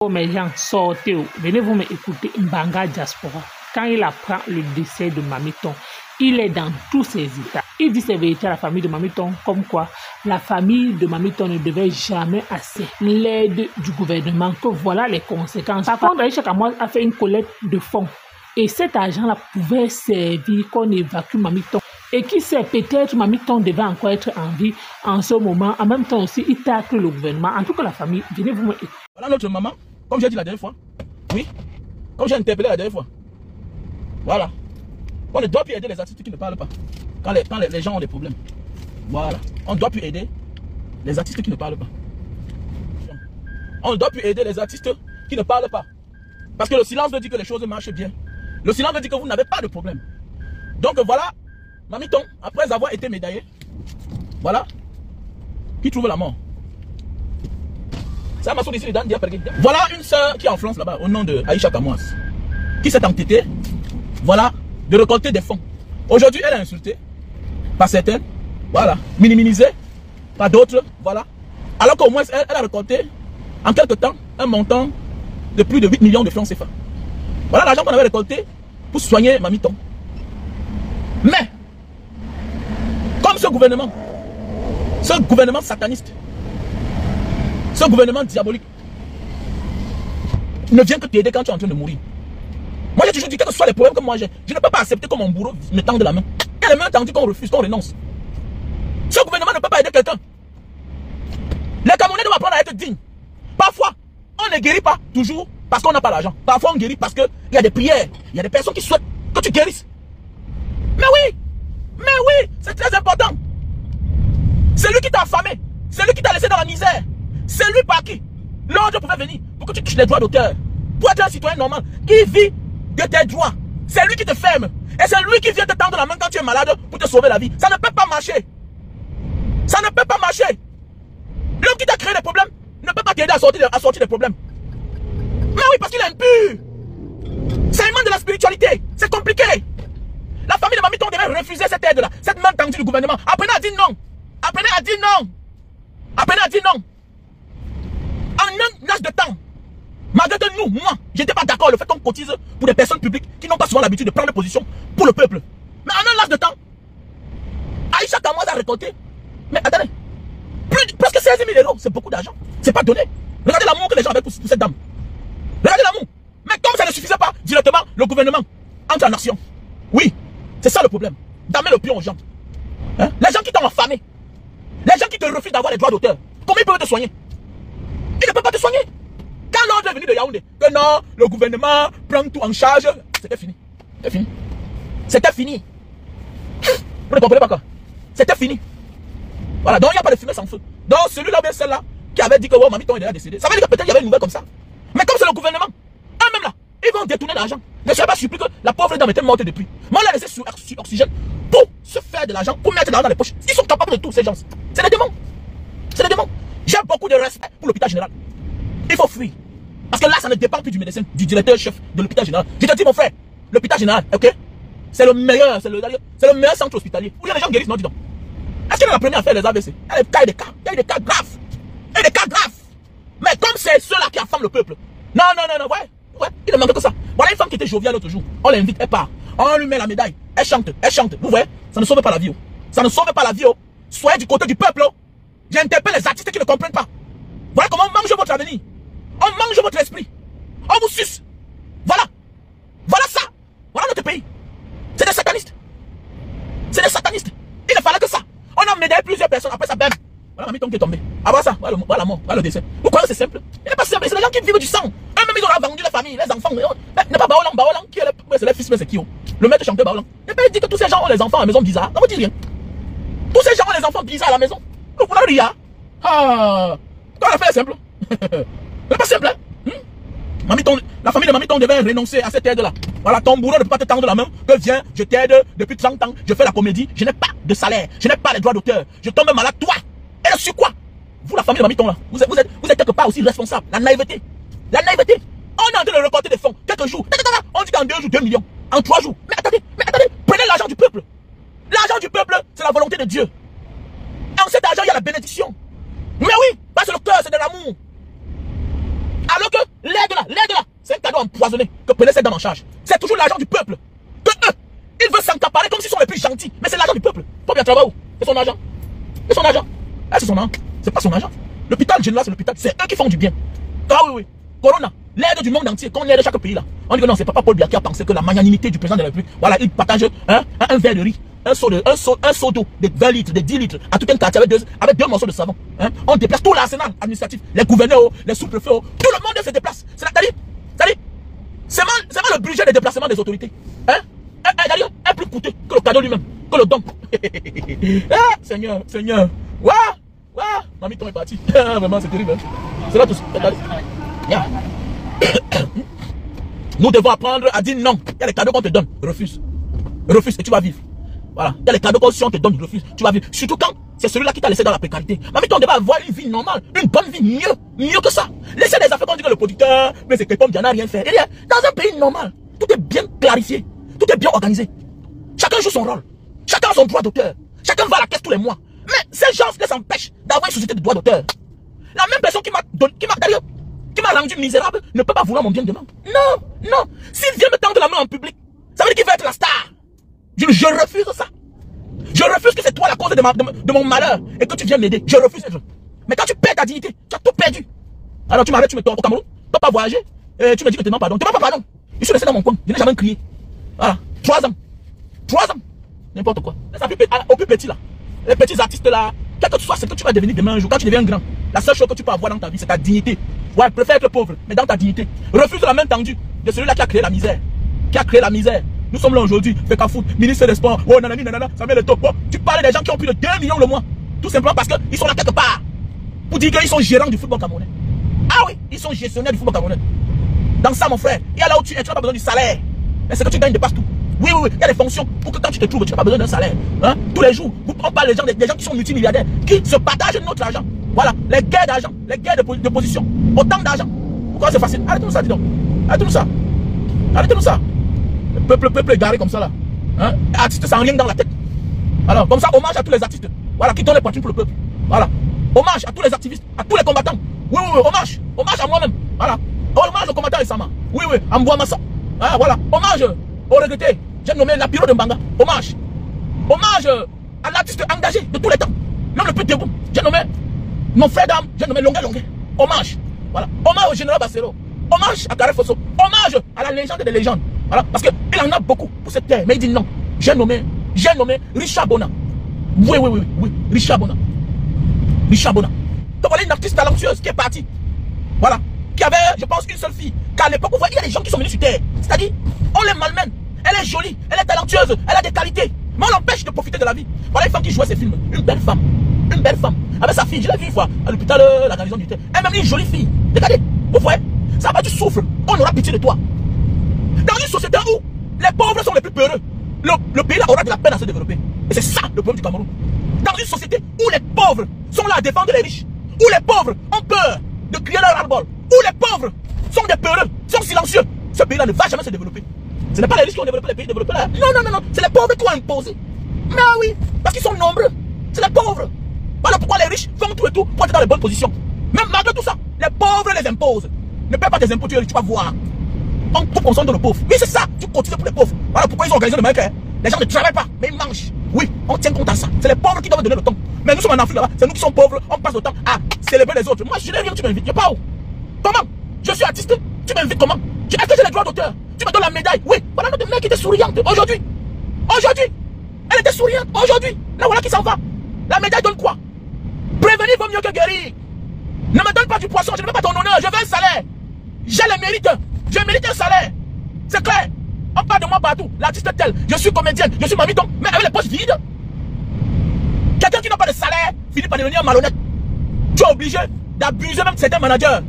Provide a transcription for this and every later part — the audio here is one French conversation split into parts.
Mes gens, sortez, venez vous m'écouter. Mbanga Diaspora, quand il apprend le décès de Mamiton, il est dans tous ses états. Il dit ses vérités à la famille de Mamiton, comme quoi la famille de Mamiton ne devait jamais assez l'aide du gouvernement, que voilà les conséquences. Par contre, Aïcha Kamois a fait une collecte de fonds. Et cet argent-là pouvait servir qu'on évacue Mamiton. Et qui sait, peut-être Mamiton devait encore être en vie en ce moment. En même temps aussi, il tacle le gouvernement. En tout cas, la famille, venez vous m'écouter. Voilà notre maman, comme j'ai dit la dernière fois. Oui, comme j'ai interpellé la dernière fois. Voilà. On ne doit plus aider les artistes qui ne parlent pas. Quand les gens ont des problèmes. Voilà. On ne doit plus aider les artistes qui ne parlent pas. On ne doit plus aider les artistes qui ne parlent pas. Parce que le silence veut dire que les choses marchent bien. Le silence veut dire que vous n'avez pas de problème. Donc voilà, Mamiton, après avoir été médaillé, voilà, qui trouve la mort. Ça m'a sauté ici, voilà une soeur qui est en France là-bas, au nom de Aïcha Kamois, qui s'est entêtée, voilà, de récolter des fonds. Aujourd'hui, elle est insultée par certaines, voilà, minimisée par d'autres, voilà. Alors qu'au moins, elle a récolté en quelque temps un montant de plus de 8 millions de francs CFA. Voilà l'argent qu'on avait récolté pour soigner Mamiton. Mais, comme ce gouvernement sataniste, ce gouvernement diabolique, ne vient que t'aider quand tu es en train de mourir. Moi j'ai toujours dit, quels que soient les problèmes que moi j'ai, je ne peux pas accepter que mon bourreau me tende la main. Il y a les mains tendues qu'on refuse, qu'on renonce. Ce gouvernement ne peut pas aider quelqu'un. Les Camerounais doivent apprendre à être dignes. Parfois, on ne guérit pas toujours parce qu'on n'a pas l'argent. Parfois on guérit parce qu'il y a des prières, il y a des personnes qui souhaitent que tu guérisses. Mais oui, c'est très important. C'est lui qui t'a affamé, c'est lui qui t'a laissé dans la misère. C'est lui par qui l'ordre pouvait venir pour que tu touches les droits d'auteur. Pour être un citoyen normal qui vit de tes droits. C'est lui qui te ferme. Et c'est lui qui vient te tendre la main quand tu es malade pour te sauver la vie. Ça ne peut pas marcher. Ça ne peut pas marcher. L'homme qui t'a créé des problèmes ne peut pas t'aider à sortir des problèmes. Mais oui, parce qu'il est impur. C'est un manque de la spiritualité. C'est compliqué. La famille de Mamiton devait refuser cette aide-là, cette main tendue du gouvernement. Apprenez à dire non. Apprenez à dire non. Apprenez à dire non. En un laps de temps, malgré que nous, moi, j'étais pas d'accord le fait qu'on cotise pour des personnes publiques qui n'ont pas souvent l'habitude de prendre position pour le peuple. Mais en un laps de temps, Aïcha Kamois a récolté. Mais attendez, presque 16 000 €, c'est beaucoup d'argent. C'est pas donné. Regardez l'amour que les gens avaient pour cette dame. Regardez l'amour. Mais comme ça ne suffisait pas, directement, le gouvernement entre en action. Oui, c'est ça le problème. D'amener le pion aux gens. Hein? Les gens qui t'ont affamé. Les gens qui te refusent d'avoir les droits d'auteur. Comment ils peuvent te soigner? Ils ne peuvent pas te soigner. Quand l'ordre est venu de Yaoundé, que non, le gouvernement prend tout en charge, c'était fini. C'était fini. C'était fini. Vous ne comprenez pas quoi? C'était fini. Voilà, donc il n'y a pas de fumée sans feu. Donc celui-là, bien celle-là, qui avait dit que oh, Mamiton est déjà décédé, ça veut dire que peut-être il y avait une nouvelle comme ça. Mais comme c'est le gouvernement, eux-mêmes là, ils vont détourner l'argent. Ne soyez pas surpris que la pauvre dame était morte depuis. Mais on l'a laissé sur oxygène pour se faire de l'argent, pour mettre de l'argent dans les poches. Ils sont capables de tout, ces gens. C'est des démons. C'est des démons. J'ai beaucoup de respect pour l'hôpital général. Il faut fuir. Parce que là, ça ne dépend plus du médecin, du directeur-chef de l'hôpital général. Je te dis, mon frère, l'hôpital général, ok? C'est le meilleur, c'est le meilleur centre hospitalier. Où il y a des gens guérissent, non, dis donc. Est-ce qu'elle est la première à faire les AVC? Il y a des cas graves. Il y a des cas graves. Mais comme c'est ceux-là qui affament le peuple. Non, ouais, il ne manque que ça. Voilà une femme qui était joviale l'autre jour. On l'invite, elle part. On lui met la médaille. Elle chante. Vous voyez, ça ne sauve pas la vie. Ça ne sauve pas la vie. Soyez du côté du peuple. J'interpelle les artistes qui ne comprennent pas. Voilà comment on mange votre avenir. On mange votre esprit. On vous suce. Voilà. Voilà ça. Voilà notre pays. C'est des satanistes. C'est des satanistes. Il ne fallait que ça. On a médaillé plusieurs personnes. Après ça, bam. Voilà Mamiton qui est tombé. Après ça, voilà la mort, voilà le décès. Vous croyez que c'est simple? Il n'est pas simple. C'est les gens qui vivent du sang. Eux-mêmes, ils ont vendu la famille, les enfants. N'est pas Baolang. Qui est c'est les fils, mais c'est qui? Le maître chanteur Baolang. Il dit que tous ces gens ont les enfants à la maison bizarre. Non, vous dites rien. Tous ces gens ont les enfants bizarres à la maison. Vous voulez rien? Ah. Quand l'affaire est simple. C'est pas simple, hein? Mamiton, la famille de Mamiton devait renoncer à cette aide-là. Voilà, ton bourreau ne peut pas te tendre la main. Que viens, je t'aide depuis 30 ans, je fais la comédie, je n'ai pas de salaire, je n'ai pas les droits d'auteur, je tombe malade, toi. Et sur quoi? Vous, la famille de Mamiton, là, vous êtes quelque part aussi responsable. La naïveté. La naïveté. On est en train de récolter des fonds, quelques jours. On dit qu'en 2 jours, 2 millions. En 3 jours. Mais attendez, prenez l'argent du peuple. L'argent du peuple, c'est la volonté de Dieu. Et en cet argent, il y a la bénédiction. Mais oui, pas c'est le cœur, c'est de l'amour. Alors que les cadeaux empoisonnés que prenait cette dame en charge. C'est toujours l'argent du peuple. Que eux, ils veulent s'accaparer comme s'ils sont les plus gentils. Mais c'est l'argent du peuple. Faut bien travailler. C'est son argent. C'est son argent. C'est son argent. C'est pas son argent. L'hôpital général, c'est l'hôpital. C'est eux qui font du bien. Ah oui, oui. Corona, l'aide du monde entier, quand on aide chaque pays là. On dit que non, c'est pas Paul Biya qui a pensé que la magnanimité du président de la République, voilà, il partage un verre de riz, un seau d'eau de 20 litres, de 10 litres, à tout un quartier avec deux morceaux de savon. On déplace tout l'arsenal administratif, les gouverneurs, les sous-préfets, tout le monde se déplace. C'est mal le budget de déplacement des autorités. D'ailleurs, est plus coûteux que le cadeau lui-même, que le don. Seigneur. Waouh, mamie, ton est parti. Vraiment, c'est terrible. C'est là tout. Yeah. Nous devons apprendre à dire non. Il y a les cadeaux qu'on te donne, refuse. Refuse et tu vas vivre. Voilà. Il y a les cadeaux qu'on si on te donne, refuse, tu vas vivre. Surtout quand c'est celui-là qui t'a laissé dans la précarité. Mamie, on devait avoir une vie normale, une bonne vie, mieux que ça. Laissez les affaires qu'on dit que le producteur, mais c'est que comme il n'a rien fait. Dans un pays normal, tout est bien clarifié, tout est bien organisé. Chacun joue son rôle. Chacun a son droit d'auteur. Chacun va à la caisse tous les mois. Mais ces gens les empêchent d'avoir une société de droit d'auteur. La même personne qui m'a rendu misérable ne peut pas vouloir mon bien demain. Non. S'il vient me tendre la main en public, ça veut dire qu'il va être la star. Je refuse ça. Je refuse que c'est toi la cause de mon malheur et que tu viens m'aider. Je refuse. Mais quand tu perds ta dignité, tu as tout perdu. Alors tu m'arrêtes, tu me tords au Cameroun, tu n'as pas voyagé, et tu me dis que tu demandes pardon. Tu ne demandes pas pardon. Je suis resté dans mon coin, je n'ai jamais crié. Voilà, 3 ans. N'importe quoi. Au plus petit là. Les petits artistes là, quel que tu sois, c'est que tu vas devenir demain un jour. Quand tu deviens grand, la seule chose que tu peux avoir dans ta vie, c'est ta dignité. Ouais, préfère être pauvre, mais dans ta dignité. Refuse la main tendue de celui-là qui a créé la misère. Nous sommes là aujourd'hui, fait qu'à foutre, ministre des Sports, oh nanani nanana, ça met le top. Oh, tu parles des gens qui ont plus de 2 millions le mois. Tout simplement parce qu'ils sont là quelque part. Pour dire qu'ils sont gérants du football camerounais. Ah oui, ils sont gestionnaires du football camerounais. Dans ça, mon frère, il y a là où tu n'as pas besoin du salaire. Mais c'est que tu gagnes dépasse tout. Oui, il y a des fonctions pour que quand tu te trouves, tu n'as pas besoin d'un salaire. Tous les jours, on parle des gens qui sont multimilliardaires, qui se partagent notre argent. Voilà, les guerres d'argent, les guerres de position. Autant d'argent. Pourquoi c'est facile? Arrêtez-nous ça, dis donc. Arrêtez-nous ça. Le peuple est garé comme ça là. Artistes sans rien dans la tête. Alors, comme ça, hommage à tous les artistes. Voilà, qui donnent les poitrines pour le peuple. Voilà. Hommage à tous les activistes, à tous les combattants. Oui, hommage. Hommage à moi-même. Voilà. Hommage aux combattants récemment. Oui, à Mbouamassa. Voilà. Hommage au regretté. J'ai nommé la Piro de Mbanga. Hommage. Hommage à l'artiste engagé de tous les temps. Même le plus debout. J'ai nommé mon frère d'âme. J'ai nommé Longue. Hommage. Voilà. Hommage au général Bassero. Hommage à Carré Fosso. Hommage à la légende des légendes. Voilà. Parce qu'il en a beaucoup pour cette terre. Mais il dit non. J'ai nommé Richard Bona. Oui. Richard Bona. Donc voilà une artiste talentueuse qui est partie. Voilà. Qui avait, je pense, une seule fille. Car à l'époque, vous voyez, il y a des gens qui sont venus sur terre. C'est-à-dire, on les malmène. Elle est jolie, elle est talentueuse, elle a des qualités. Mais on l'empêche de profiter de la vie. Voilà une femme qui jouait ses films. Une belle femme. Avec sa fille, je l'ai vue une fois à l'hôpital de la garnison du terre. Elle même une jolie fille. Regardez, vous voyez, ça va, tu souffres. On aura pitié de toi. Dans une société où les pauvres sont les plus peureux, le pays là aura de la peine à se développer. Et c'est ça le problème du Cameroun. Dans une société où les pauvres sont là à défendre les riches, où les pauvres ont peur de crier leur ras-le-bol, où les pauvres sont des peureux, sont silencieux, ce pays là ne va jamais se développer. Ce n'est pas les riches qui ont développé les pays développés là. Non. C'est les pauvres qui ont imposé. Mais oui, parce qu'ils sont nombreux. C'est les pauvres. Voilà pourquoi les riches font tout et tout pour être dans les bonnes positions. Même malgré tout ça, les pauvres les imposent. Ne paie pas tes impôts, tu vas voir. On tout consomme de le pauvre. Oui, c'est ça. Tu cotises pour les pauvres. Voilà pourquoi ils ont organisé le mec. Les gens ne travaillent pas, mais ils mangent. Oui, on tient compte à ça. C'est les pauvres qui doivent donner le temps. Mais nous sommes en Afrique là-bas. C'est nous qui sommes pauvres. On passe le temps à célébrer les autres. Moi, je n'ai rien, tu m'invites. Je sais pas où. Comment? Je suis artiste. Tu m'invites comment? Est-ce que j'ai les droits d'auteur? Tu me donnes la médaille? Oui. Voilà notre mec qui était souriante. Aujourd'hui. Elle était souriante. Aujourd'hui. Là, voilà qui s'en va. La médaille donne quoi? Prévenir vaut mieux que guérir. Ne me donne pas du poisson. Je ne veux pas ton honneur. Je veux un salaire. J'ai le mérite. Je mérite un salaire. C'est clair. On parle de moi partout. L'artiste tel. Je suis comédienne. Je suis mamiton. Mais avec les poches vides. Quelqu'un qui n'a pas de salaire finit par devenir malhonnête. Tu es obligé d'abuser même certains managers.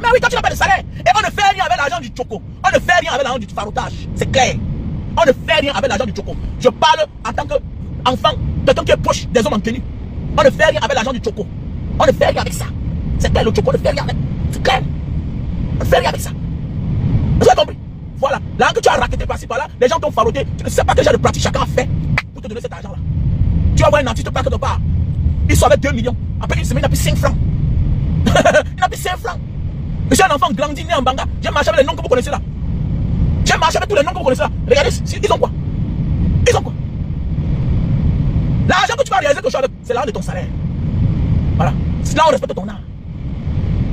Mais oui, quand tu n'as pas de salaire. Et on ne fait rien avec l'argent du choco. On ne fait rien avec l'argent du faroutage. C'est clair. On ne fait rien avec l'argent du choco. Je parle en tant qu'enfant, quelqu'un qui est proche des hommes en tenue. On ne fait rien avec l'argent du choco. On ne fait rien avec ça. C'est clair, le choco, on ne fait rien avec. C'est clair. On ne fait rien avec ça. Vous avez compris? Voilà. Là que tu as raquetté par-ci par-là, les gens t'ont farouté. Tu ne sais pas quel genre de pratique chacun a fait pour te donner cet argent-là. Tu vas voir un artiste quelque part. Il sort avec 2 millions. Après une semaine, il n'a plus 5 francs. Il n'a plus 5 francs. Je suis un enfant grandi, né en Banga. J'ai marché avec les noms que vous connaissez là. J'ai marché avec tous les noms que vous connaissez là. Regardez, ils ont quoi? Ils ont quoi? L'argent que tu vas réaliser c'est l'argent de ton salaire. Voilà. Là, on respecte ton art.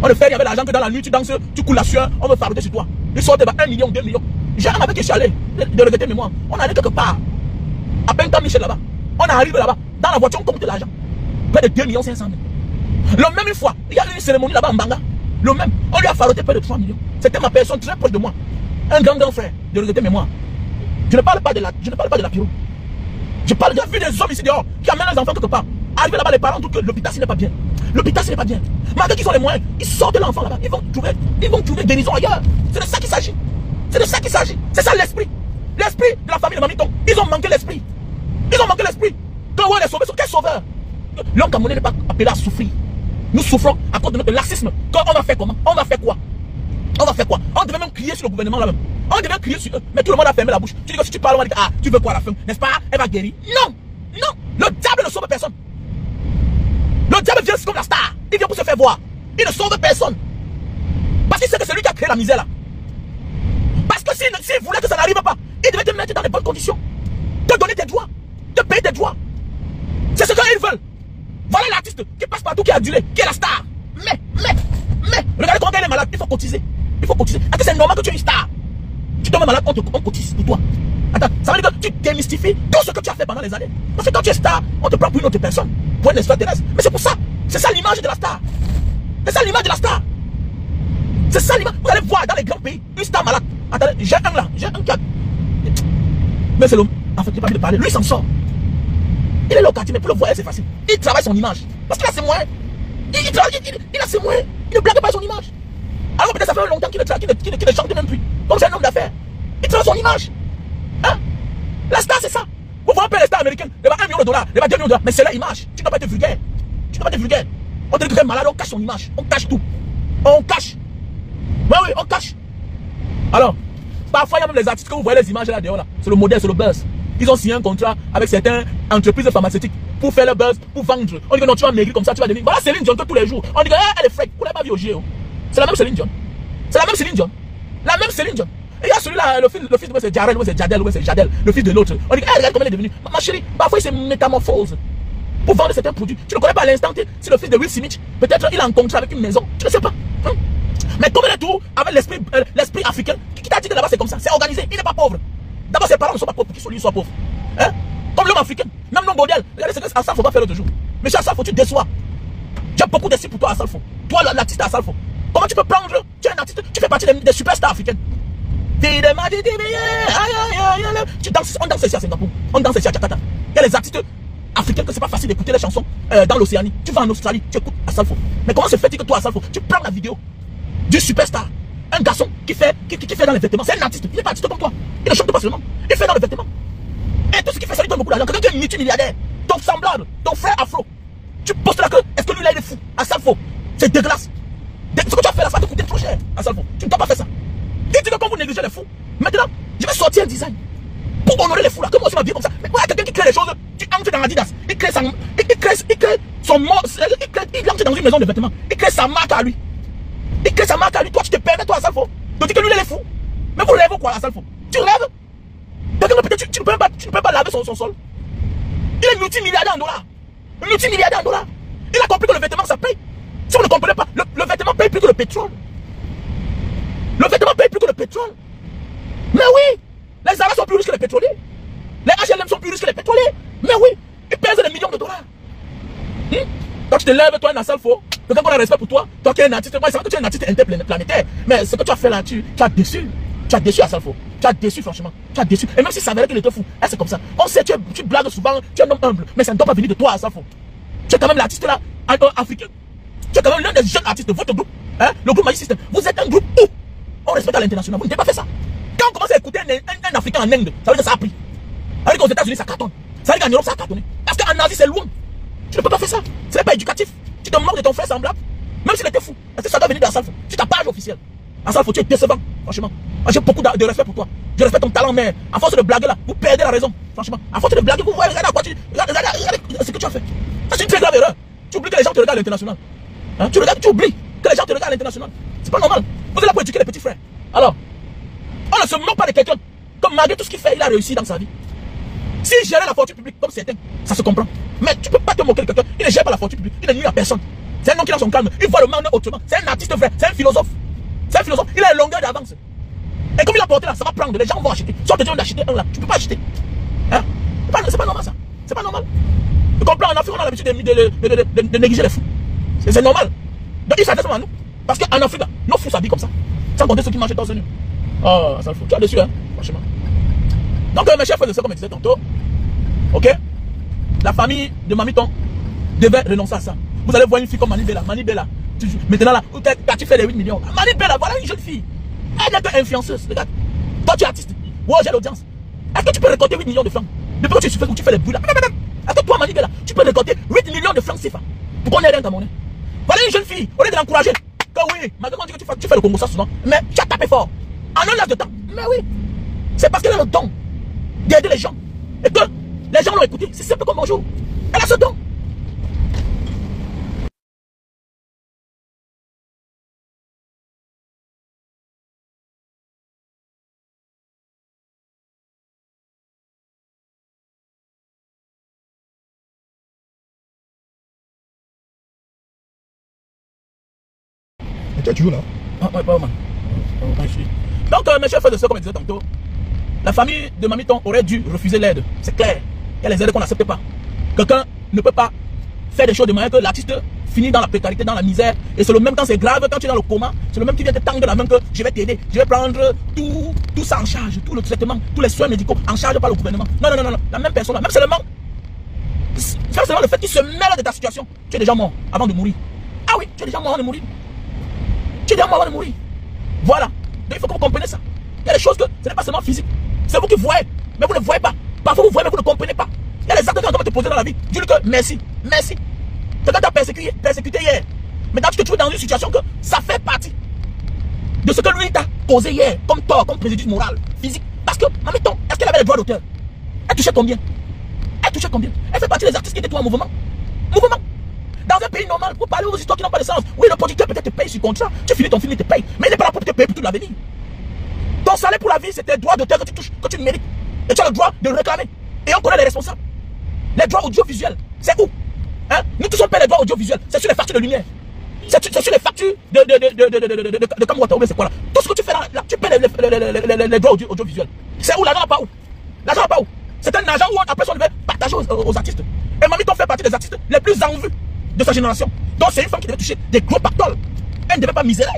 On le fait avec l'argent que dans la nuit, tu danses, tu coules la sueur, on veut fabriquer sur toi. Ils sortent 1 million, 2 millions. J'ai un avec qui je suis allé, de regretter mémoire. On allait quelque part. À peine temps Michel là-bas. On arrive là-bas. Dans la voiture, on compte l'argent. Près de 2 500 000. Le même une fois, il y a eu une cérémonie là-bas en Banga. Le même. On lui a faroté près de 3 millions. C'était ma personne très proche de moi. Un grand frère de regretter mémoire. Je ne parle pas de la pyro. Je parle de la vie des hommes ici dehors qui amènent les enfants quelque part. Arrivent là-bas, les parents trouvent que l'hôpital ce n'est pas bien. L'hôpital ce n'est pas bien. Malgré qu'ils ont les moyens, ils sortent de l'enfant là-bas. Ils vont trouver guérison ailleurs. C'est de ça qu'il s'agit. C'est de ça qu'il s'agit. C'est ça l'esprit. L'esprit de la famille de Mamiton. Ils ont manqué l'esprit. Ils ont manqué l'esprit. Quand on les sauver, quel sauveur? L'homme camerounais n'est pas appelé à souffrir. Nous souffrons à cause de notre laxisme. Quand on va faire comment? On va faire quoi? On va faire quoi? On devait même crier sur le gouvernement là-même. On devait crier sur eux. Mais tout le monde a fermé la bouche. Tu dis que si tu parles, on va dire, ah, tu veux quoi à la fin? N'est-ce pas? Elle va guérir. Non! Non! Le diable ne sauve personne. Le diable vient comme la star. Il vient pour se faire voir. Il ne sauve personne. Parce qu'il sait que c'est lui qui a créé la misère là. Parce que s'il voulait que ça n'arrive pas, il devait te mettre dans les bonnes conditions. Te donner tes droits. Te payer tes droits. C'est ce qu'ils veulent. Voilà l'artiste qui passe partout, qui est adulé, qui est la star. Mais, regardez comment elle est malade. Il faut cotiser. Il faut cotiser. Est-ce que c'est normal que tu es une star? Tu tombes malade, on cotise pour toi. Attends, ça veut dire que tu démystifies tout ce que tu as fait pendant les années. Parce que quand tu es star, on te prend pour une autre personne. Pour un extraterrestre. Mais c'est pour ça. C'est ça l'image de la star. C'est ça l'image de la star. C'est ça l'image. Vous allez voir dans les grands pays, une star malade. Attendez, j'ai un là. J'ai un qui a... Mais c'est l'homme. En fait, il n'a pas envie de parler. Lui, il s'en sort. Il est là au quartier, mais pour le voir, c'est facile. Il travaille son image. Parce qu'il a ses moyens. Il a ses moyens. Il ne blague pas son image. Alors peut-être ça fait longtemps qu'il ne chante même plus. Comme c'est un homme d'affaires. Il travaille son image. Hein? La star, c'est ça. Vous voyez un peu les stars américaines. Il y a 1 million de dollars, il y a 2 millions de dollars. Mais c'est leur image. Tu ne dois pas être vulgaire. Tu ne dois pas être vulgaire. On te dit que tu es malade, on cache son image. On cache tout. On cache. Oui, on cache. Alors, parfois, il y a même les artistes que vous voyez les images là dehors là. C'est le modèle, c'est le buzz. Ils ont signé un contrat avec certaines entreprises pharmaceutiques pour faire le buzz, pour vendre. On dit que non, tu vas maigrir comme ça, tu vas devenir. Voilà Céline Dion tous les jours. On dit que elle est fraîche. Vous l'avez pas vu au GO. C'est la même Céline Dion. C'est la même Céline Dion. La même Céline Dion. Et il y a celui-là, le fils de c'est Jarel, c'est Jadel, c'est Jadel, le fils de l'autre. On dit que regarde comment elle est devenue. Ma chérie, parfois il se métamorphose pour vendre certains produits. Tu ne connais pas à l'instant T. Si le fils de Will Smith, peut-être il a un contrat avec une maison. Tu ne sais pas. Hein? Mais comme il est tout avec l'esprit africain, qui t'a dit que là-bas c'est comme ça, c'est organisé, il n'est pas pauvre. D'abord ses parents ne sont pas pauvres pour qu'ils soient pauvres. Hein? Comme l'homme africain, même l'homme modèle. Regardez ce que Assalfo va faire l'autre jour. Mais chez Assalfo, tu déçois. J'ai beaucoup d'estime pour toi, Assalfo. Toi, l'artiste Assalfo. Comment tu peux prendre, tu es un artiste, tu fais partie des superstars africaines. Tu danses, on danse ici à Singapour, on danse ici à Jakarta. Il y a les artistes africains que c'est pas facile d'écouter les chansons dans l'Océanie. Tu vas en Australie, tu écoutes Assalfo. Mais comment se fait-il que toi, Assalfo, tu prends la vidéo du superstar, un garçon qui fait dans les vêtements, c'est un artiste, il n'est pas artiste comme toi, il ne chante pas seulement, il fait dans les vêtements. Et tout ce qu'il fait, ça lui donne beaucoup d'argent. Quelqu'un qui est multimilliardaire, ton semblable, ton frère afro, tu postes là que, est-ce que lui là il est fou? Assalfo, c'est dégueulasse. Ce que tu as fait là, ça va te coûter trop cher, Assalfo. Tu ne dois pas faire ça. Et tu veux qu'on vous négligez les fous. Maintenant, je vais sortir un design pour honorer les fous là. Comme moi aussi ma vie comme ça. Mais voilà quelqu'un qui crée les choses, tu entres dans Adidas, il crée son mot, il entre dans une maison de vêtements, il crée sa marque à lui. Il crée sa marque à lui. Toi, tu te permets, toi, Assalfo, de dire que lui il est fou. Mais vous rêvez quoi, Assalfo? Tu rêves? Peut-être tu ne peux pas laver son sol. Il est multimilliardaire en dollars. Multimilliardaire en dollars. Il a compris que le vêtement ça paye. Si on ne comprenait pas, le vêtement paye plus que le pétrole. Le vêtement paye plus que le pétrole. Mais oui, les Arabes sont plus riches que les pétroliers. Les HLM sont plus riches que les pétroliers. Mais oui, ils pèsent des millions de dollars. Quand tu te lèves, toi, un Assalfo, quelqu'un qu'on a respect pour toi, toi qui es un artiste, moi, c'est vrai que tu es un artiste interplanétaire. Mais ce que tu as fait là, tu as déçu. Tu as déçu Assalfo. Tu as déçu, franchement. Tu as déçu. Et même si ça s'avérait qu'il était fou, c'est comme ça. On sait, tu blagues souvent, tu es un homme humble. Mais ça ne doit pas venir de toi, Assalfo. Tu es quand même l'artiste là, africain. Tu es quand même l'un des jeunes artistes de votre groupe. Hein? Le groupe Magic System. Vous êtes un groupe où on respecte à l'international. Vous n'avez pas fait ça. Quand on commence à écouter un Africain en Inde, ça veut dire que ça a pris. Ça veut dire qu'aux États-Unis, ça cartonne. Ça veut dire qu'en Europe, ça a cartonné. Parce qu'en Asie, c'est loin. Tu ne peux pas faire ça. Ce n'est pas éducatif. Tu te moques de ton frère semblable. Même s'il était fou. Est-ce que ça doit venir d'Assalfo? Tu ta page officielle. Assalfo, tu es décevant. Franchement. J'ai beaucoup de respect pour toi. Je respecte ton talent, mais à force de blaguer là, vous perdez la raison. Franchement. À force de blaguer, vous voyez, regardez à quoi tu. Regardez ce que tu as fait. Ça, c'est une très grave erreur. Tu oublies que les gens te regardent à l'international. Hein? Tu oublies que les gens te regardent à l'international. C'est pas normal. Vous êtes là pour éduquer les petits frères. Alors, on ne se moque pas de quelqu'un. Comme malgré tout ce qu'il fait, il a réussi dans sa vie. S'il gérait la fortune publique comme certains, ça se comprend. Mais tu ne peux pas te moquer de quelqu'un. Il ne gère pas la fortune publique. Il ne nuit à personne. C'est un homme qui a son calme. Il voit le monde autrement. C'est un artiste vrai. C'est un philosophe. C'est un philosophe. Il a une longueur d'avance. Et comme il a porté là, ça va prendre. Les gens vont acheter. Soit tu te dis d'acheter un là, tu ne peux pas acheter. Hein? C'est pas normal ça. C'est pas normal. Tu comprends? En Afrique, on a l'habitude de négliger les fous. C'est normal. Donc ils s'adressent à nous. Parce qu'en Afrique, là, nos fous s'habillent comme ça. Sans compter ceux qui mangent dans ce nu. Oh, ça le fout. Tu as dessus, hein? Franchement. Donc, mes chers frères et sœurs, comme je disais tantôt, ok? La famille de Mamiton devait renoncer à ça. Vous allez voir une fille comme Manibella. Manibella. Maintenant là, quand tu fais les 8 millions. Manibella, voilà une jeune fille. Elle n'est pas influenceuse. Regarde. Toi, tu es artiste. Ouais, j'ai l'audience. Est-ce que tu peux récolter 8 millions de francs? Depuis que tu fais les bruits là. Est-ce que toi, Manibella, tu peux récolter 8 millions de francs CFA pour qu'on ait rien dans ta monnaie? Voilà une jeune fille. Au lieu de l'encourager. Que oui, malgré dit que tu fais le Congo ça souvent. Mais tu as tapé fort. En un laps de temps. Mais oui. C'est parce qu'elle a le don d'aider les gens. Et que les gens l'ont écouté. C'est simple comme bonjour. Elle a ce don. Mais tu es toujours là. Ah, ouais, pas mal. Donc, mes chers frères et sœurs, comme je disais tantôt, la famille de Mamiton aurait dû refuser l'aide. C'est clair. Il y a les aides qu'on n'accepte pas. Quelqu'un ne peut pas faire des choses de manière que l'artiste finit dans la précarité, dans la misère. Et c'est le même quand c'est grave, quand tu es dans le coma, c'est le même qui vient te tendre la main que je vais t'aider. Je vais prendre tout ça en charge, tout le traitement, tous les soins médicaux en charge par le gouvernement. Non, non, non, non. La même personne, même seulement le fait qu'il se mêle de ta situation. Tu es déjà mort avant de mourir. Ah oui, tu es déjà mort avant de mourir. Tu es déjà mort avant de mourir. Voilà. Donc il faut que vous compreniez ça. Il y a des choses que ce n'est pas seulement physique. C'est vous qui voyez, mais vous ne voyez pas. Parfois vous voyez, mais vous ne comprenez pas. Il y a des actes que tu te poser dans la vie. Dis-lui que merci, merci. Quelqu'un t'a persécuté hier. Maintenant tu te trouves dans une situation que ça fait partie de ce que lui t'a causé hier, comme tort, comme préjudice moral, physique. Parce que, Mamiton, est-ce qu'elle avait les droits d'auteur? Elle touchait combien? Elle touchait combien? Elle fait partie des artistes qui étaient tout en mouvement. Mouvement. Dans un pays normal, vous parlez aux histoires qui n'ont pas de sens. Oui, le producteur peut-être te paye sur contrat. Tu finis ton film, il te paye. Mais il n'est pas là pour te payer pour toute l'avenir. Ton salaire pour la vie, c'est tes droits d'auteur que tu touches, que tu mérites. Et tu as le droit de le réclamer. Et on connaît les responsables. Les droits audiovisuels, c'est où? Hein? Nous tous on paie les droits audiovisuels. C'est sur les factures de lumière. C'est sur les factures de Camouata. C'est quoi là? Tout ce que tu fais là, tu paies les droits audiovisuels. C'est où? L'argent n'a pas où? L'argent n'a pas où? C'est un argent où après on devait partager aux artistes. Et Mamiton fait partie des artistes les plus en vue de sa génération. Donc c'est une femme qui devait toucher des gros pactoles. Elle ne devait pas misérer.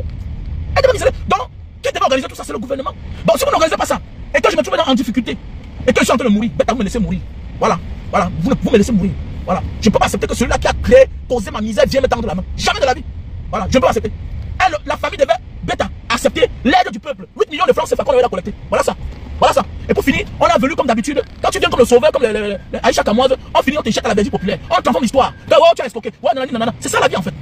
Elle devait misérer. Donc, qui devait organiser tout ça, c'est le gouvernement. Bon, si vous n'organisez pas ça, et que je me trouve en difficulté, et que je suis en train de mourir, vous me laissez mourir. Voilà, voilà, vous me laissez mourir. Voilà. Je ne peux pas accepter que celui-là qui a créé, causé ma misère, vienne me tendre la main. Jamais de la vie. Voilà, je ne peux pas accepter. Elle, la famille devait accepter l'aide du peuple. 8 millions de francs, c'est pas qu'on avait la collecter. Voilà ça. Voilà ça. Et pour finir, on a voulu comme d'habitude, quand tu viens comme le sauveur, comme Aïcha Kamoise, on finit, on t'échec à la version populaire. On transforme l'histoire. Ouais, tu as escroqué. Ouais, nanana. C'est ça la vie en fait.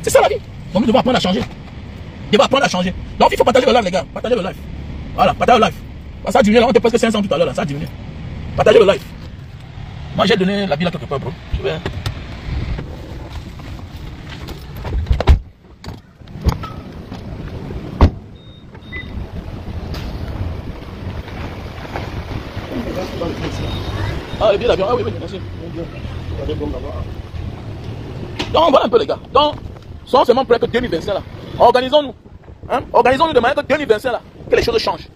C'est ça la vie. Donc nous devons apprendre à changer. Nous devons apprendre à changer. Donc il faut partager le live, les gars. Partagez le live. Voilà, partagez le live. Ça a diminué là, on était presque 500 tout à l'heure là, ça a diminué. Partagez le live. Moi j'ai donné la vie là quelque part, bro. Je vais. Ah, le billet d'avion, ah oui, merci. Donc, voilà un peu, les gars. Donc, sont seulement près que 2025 là. Organisons-nous. Hein? Organisons-nous de manière que 2025 là, que les choses changent.